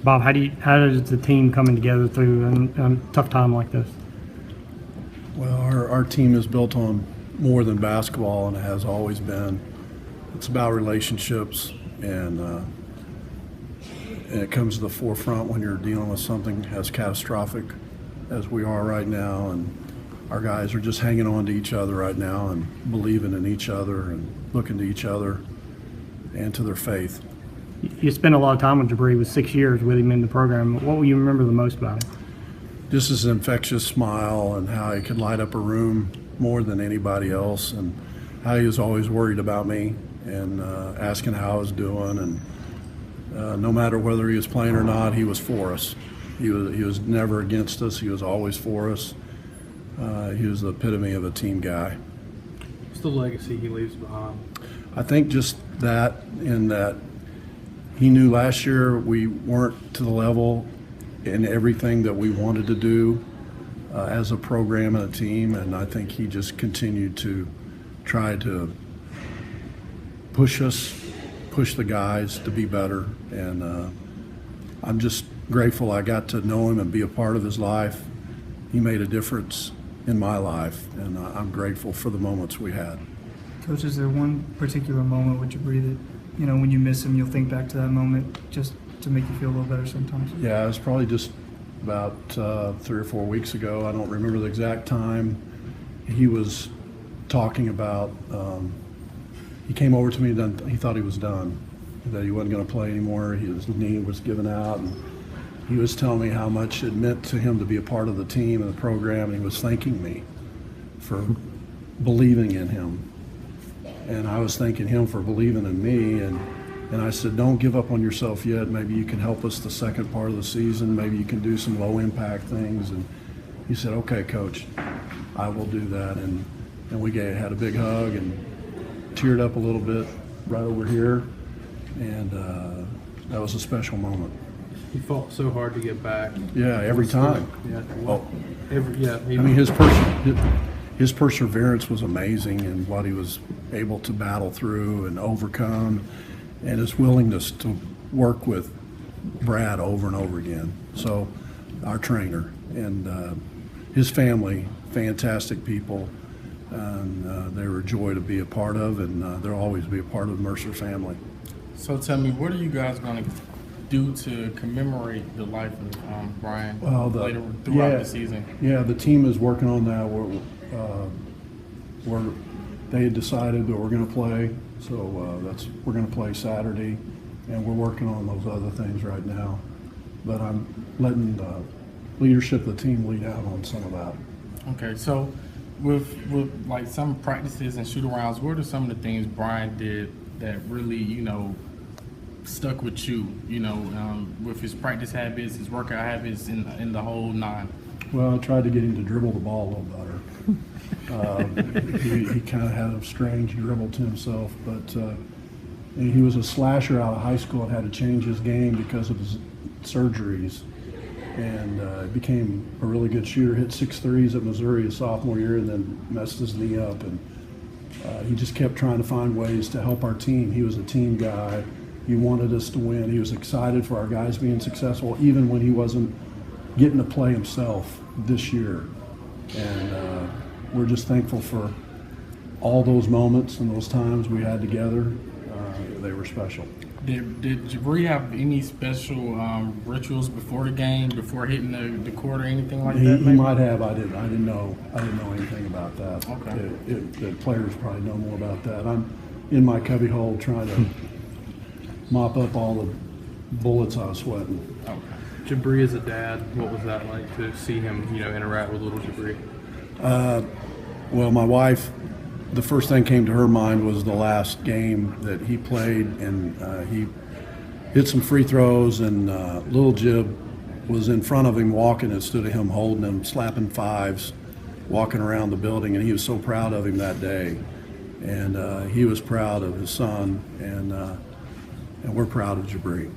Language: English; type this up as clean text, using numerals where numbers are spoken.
Bob, how does the team coming together through a tough time like this? Well, our team is built on more than basketball, and it has always been. It's about relationships, and it comes to the forefront when you're dealing with something as catastrophic as we are right now. And our guys are just hanging on to each other right now and believing in each other and looking to each other and to their faith. You spent a lot of time with Jibri, with 6 years with him in the program. What will you remember the most about him? Just his infectious smile and how he could light up a room more than anybody else, and how he was always worried about me and asking how I was doing. And no matter whether he was playing or not, he was for us. He was never against us. He was always for us. He was the epitome of a team guy. What's the legacy he leaves behind? I think just that, in that he knew last year we weren't to the level in everything that we wanted to do as a program and a team, and I think he just continued to try to push us, push the guys to be better, and I'm just grateful I got to know him and be a part of his life. He made a difference in my life, and I'm grateful for the moments we had. Coach, is there one particular moment with Jibri that, when you miss him, you'll think back to that moment just to make you feel a little better sometimes? Yeah, it was probably just about 3 or 4 weeks ago. I don't remember the exact time. He was talking about, he came over to me, he thought he was done, that he wasn't going to play anymore. His knee was giving out, and he was telling me how much it meant to him to be a part of the team and the program, and he was thanking me for believing in him. And I was thanking him for believing in me, and I said, don't give up on yourself yet. Maybe you can help us the second part of the season. Maybe you can do some low-impact things. And he said, okay, Coach, I will do that. And we had a big hug and teared up a little bit right over here, and that was a special moment. He fought so hard to get back. Yeah, every time. Yeah. Oh. I mean, his perseverance was amazing, and what he was able to battle through and overcome, and his willingness to work with Brad over and over again. So our trainer and his family, fantastic people, and they were a joy to be a part of, and they'll always be a part of the Mercer family. So tell me, what are you guys going to do to commemorate the life of Bryan later throughout the season? Yeah, the team is working on that. They had decided that we're going to play, so we're going to play Saturday, and we're working on those other things right now. But I'm letting the leadership of the team lead out on some of that. Okay, so with like some practices and shoot-arounds, what are some of the things Bryan did that really, stuck with you, with his practice habits, his workout habits, in the whole nine? Well, I tried to get him to dribble the ball a little better. He kind of had a strange dribble to himself, but he was a slasher out of high school and had to change his game because of his surgeries, and became a really good shooter. Hit 6 threes at Missouri his sophomore year, and then messed his knee up, and he just kept trying to find ways to help our team. He was a team guy. He wanted us to win. He was excited for our guys being successful, even when he wasn't getting to play himself this year. And we're just thankful for all those moments and those times we had together. They were special. Did Jibri have any special rituals before the game, before hitting the court, or anything like that? He might have. I didn't know anything about that. Okay. The players probably know more about that. I'm in my cubbyhole trying to mop up all the bullets I was sweating. Okay. Jibri as a dad, what was that like to see him, interact with little Jibri? Well, my wife, the first thing came to her mind was the last game that he played, and he hit some free throws, and little Jib was in front of him walking instead of him holding him, slapping fives, walking around the building, and he was so proud of him that day. And he was proud of his son, and we're proud of Jibri.